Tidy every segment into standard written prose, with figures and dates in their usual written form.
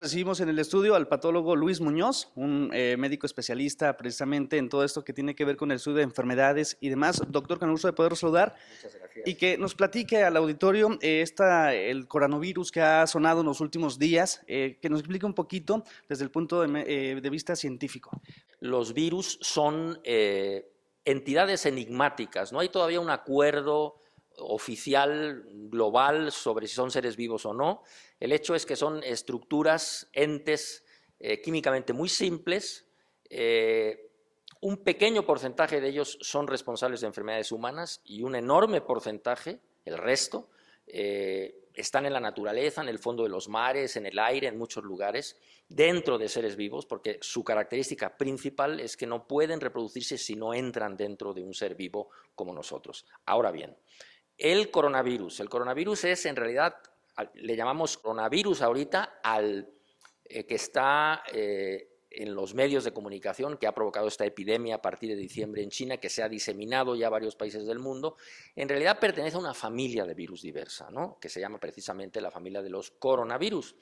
Recibimos en el estudio al patólogo Luis Muñoz, un médico especialista precisamente en todo esto que tiene que ver con el estudio de enfermedades y demás. Doctor, con el gusto de poder saludar Muchas y gracias. que nos platique al auditorio el coronavirus que ha sonado en los últimos días, que nos explique un poquito desde el punto de vista científico. Los virus son entidades enigmáticas. No hay todavía un acuerdo oficial global sobre si son seres vivos o no. El hecho es que son estructuras, entes químicamente muy simples. Un pequeño porcentaje de ellos son responsables de enfermedades humanas y un enorme porcentaje, el resto, están en la naturaleza, en el fondo de los mares, en el aire, en muchos lugares, dentro de seres vivos, porque su característica principal es que no pueden reproducirse si no entran dentro de un ser vivo como nosotros. Ahora bien, el coronavirus es en realidad, le llamamos coronavirus ahorita al que está en los medios de comunicación, que ha provocado esta epidemia a partir de diciembre en China, que se ha diseminado ya a varios países del mundo. En realidad pertenece a una familia de virus diversa, ¿no? Que se llama precisamente la familia de los coronavirus.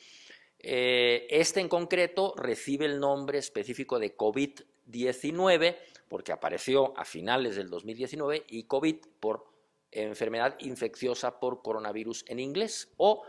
Este en concreto recibe el nombre específico de COVID-19 porque apareció a finales del 2019 y COVID por enfermedad infecciosa por coronavirus en inglés o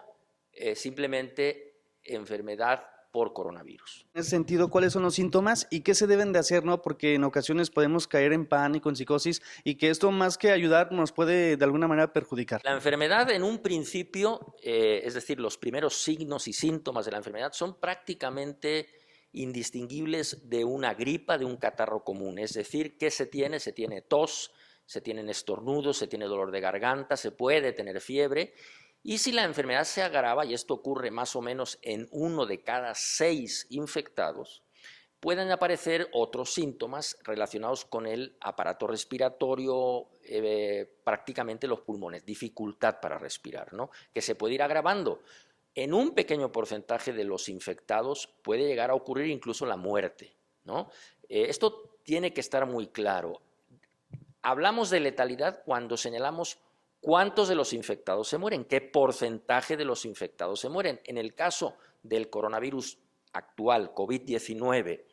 simplemente enfermedad por coronavirus. En ese sentido, ¿cuáles son los síntomas y qué se deben de hacer, no? Porque en ocasiones podemos caer en pánico, en psicosis y que esto más que ayudar nos puede de alguna manera perjudicar. La enfermedad en un principio, es decir, los primeros signos y síntomas de la enfermedad son prácticamente indistinguibles de una gripa, de un catarro común. Es decir, ¿qué se tiene? Se tiene tos, se tienen estornudos, se tiene dolor de garganta, se puede tener fiebre. Y si la enfermedad se agrava, y esto ocurre más o menos en 1 de cada 6 infectados, pueden aparecer otros síntomas relacionados con el aparato respiratorio, prácticamente los pulmones, dificultad para respirar, ¿no? Que se puede ir agravando. En un pequeño porcentaje de los infectados puede llegar a ocurrir incluso la muerte, ¿no? Esto tiene que estar muy claro. Hablamos de letalidad cuando señalamos cuántos de los infectados se mueren, qué porcentaje de los infectados se mueren. En el caso del coronavirus actual, COVID-19,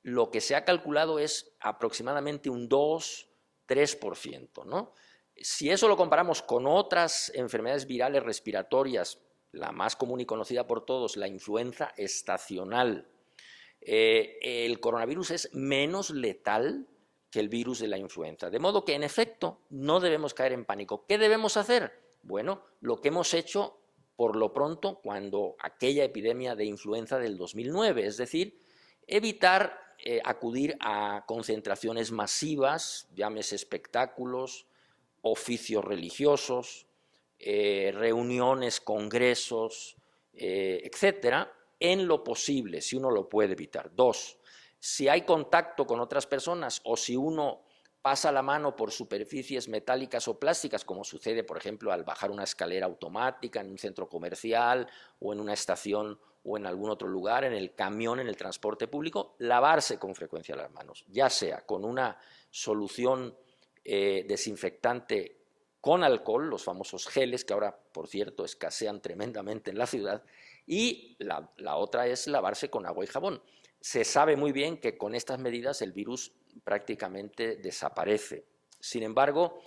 lo que se ha calculado es aproximadamente un 2-3%, ¿no? Si eso lo comparamos con otras enfermedades virales respiratorias, la más común y conocida por todos, la influenza estacional, el coronavirus es menos letal que el virus de la influenza. De modo que, en efecto, no debemos caer en pánico. ¿Qué debemos hacer? Bueno, lo que hemos hecho por lo pronto cuando aquella epidemia de influenza del 2009, es decir, evitar acudir a concentraciones masivas, llámese espectáculos, oficios religiosos, reuniones, congresos, etcétera, en lo posible, si uno lo puede evitar. 2, si hay contacto con otras personas o si uno pasa la mano por superficies metálicas o plásticas, como sucede, por ejemplo, al bajar una escalera automática en un centro comercial o en una estación o en algún otro lugar, en el camión, en el transporte público, lavarse con frecuencia las manos, ya sea con una solución desinfectante con alcohol, los famosos geles, que ahora, por cierto, escasean tremendamente en la ciudad, y la otra es lavarse con agua y jabón. Se sabe muy bien que con estas medidas el virus prácticamente desaparece. Sin embargo,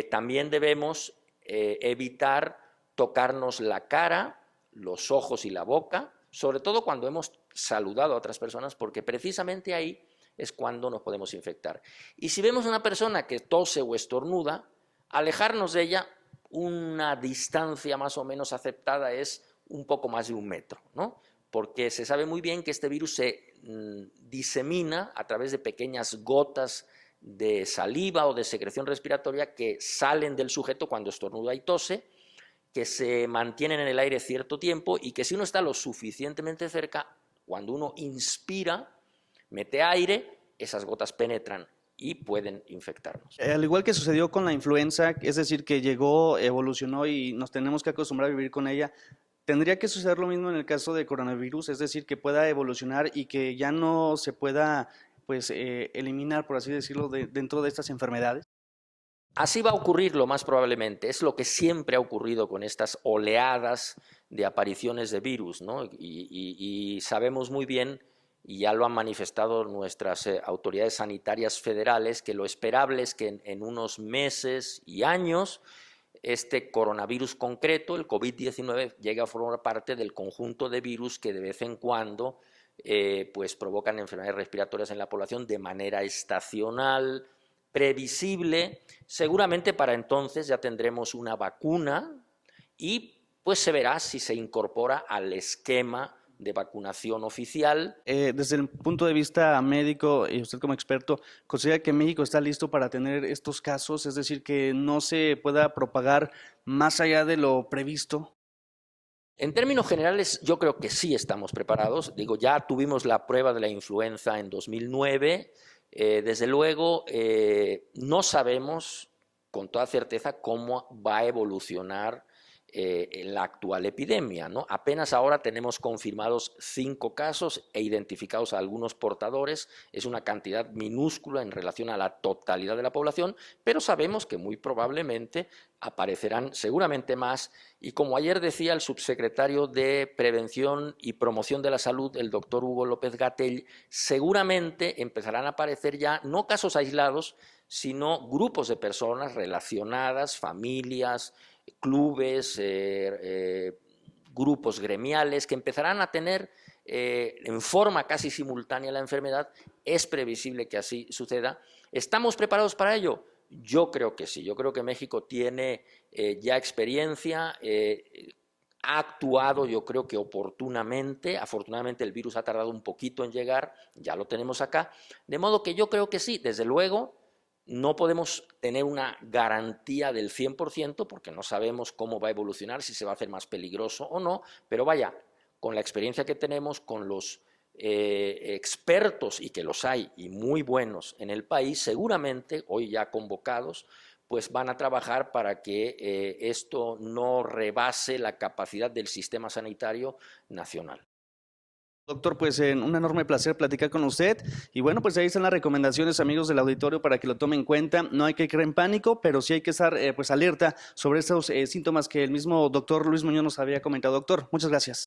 también debemos evitar tocarnos la cara, los ojos y la boca, sobre todo cuando hemos saludado a otras personas, porque precisamente ahí es cuando nos podemos infectar. Y si vemos una persona que tose o estornuda, alejarnos de ella, una distancia más o menos aceptada es un poco más de 1 metro, ¿no? Porque se sabe muy bien que este virus se disemina a través de pequeñas gotas de saliva o de secreción respiratoria que salen del sujeto cuando estornuda y tose, que se mantienen en el aire cierto tiempo y que si uno está lo suficientemente cerca, cuando uno inspira, mete aire, esas gotas penetran y pueden infectarnos. Al igual que sucedió con la influenza, es decir, que llegó, evolucionó y nos tenemos que acostumbrar a vivir con ella, ¿tendría que suceder lo mismo en el caso de coronavirus? Es decir, que pueda evolucionar y que ya no se pueda, pues, eliminar, por así decirlo, dentro de estas enfermedades. Así va a ocurrir lo más probablemente, es lo que siempre ha ocurrido con estas oleadas de apariciones de virus, ¿no? Y sabemos muy bien, y ya lo han manifestado nuestras autoridades sanitarias federales, que lo esperable es que en unos meses y años este coronavirus concreto, el COVID-19, llegue a formar parte del conjunto de virus que de vez en cuando pues provocan enfermedades respiratorias en la población de manera estacional, previsible. Seguramente para entonces ya tendremos una vacuna y pues se verá si se incorpora al esquema de vacunación oficial. Desde el punto de vista médico y usted como experto, ¿considera que México está listo para tener estos casos? Es decir, que no se pueda propagar más allá de lo previsto. En términos generales, yo creo que sí estamos preparados. Digo, ya tuvimos la prueba de la influenza en 2009. Desde luego, no sabemos con toda certeza cómo va a evolucionar en la actual epidemia, ¿no? Apenas ahora tenemos confirmados 5 casos e identificados a algunos portadores. Es una cantidad minúscula en relación a la totalidad de la población, pero sabemos que muy probablemente aparecerán seguramente más. Y como ayer decía el subsecretario de Prevención y Promoción de la Salud, el doctor Hugo López-Gatell, seguramente empezarán a aparecer ya no casos aislados, sino grupos de personas relacionadas, familias, clubes, grupos gremiales que empezarán a tener en forma casi simultánea la enfermedad. Es previsible que así suceda. ¿Estamos preparados para ello? Yo creo que sí. Yo creo que México tiene ya experiencia, ha actuado, yo creo que oportunamente. Afortunadamente el virus ha tardado un poquito en llegar, ya lo tenemos acá, de modo que yo creo que sí. Desde luego no podemos tener una garantía del 100% porque no sabemos cómo va a evolucionar, si se va a hacer más peligroso o no, pero vaya, con la experiencia que tenemos, con los expertos, y que los hay, y muy buenos en el país, seguramente, hoy ya convocados, pues van a trabajar para que esto no rebase la capacidad del sistema sanitario nacional. Doctor, pues un enorme placer platicar con usted y bueno, pues ahí están las recomendaciones, amigos del auditorio, para que lo tomen en cuenta. No hay que creer en pánico, pero sí hay que estar pues alerta sobre estos síntomas que el mismo doctor Luis Muñoz nos había comentado. Doctor, muchas gracias.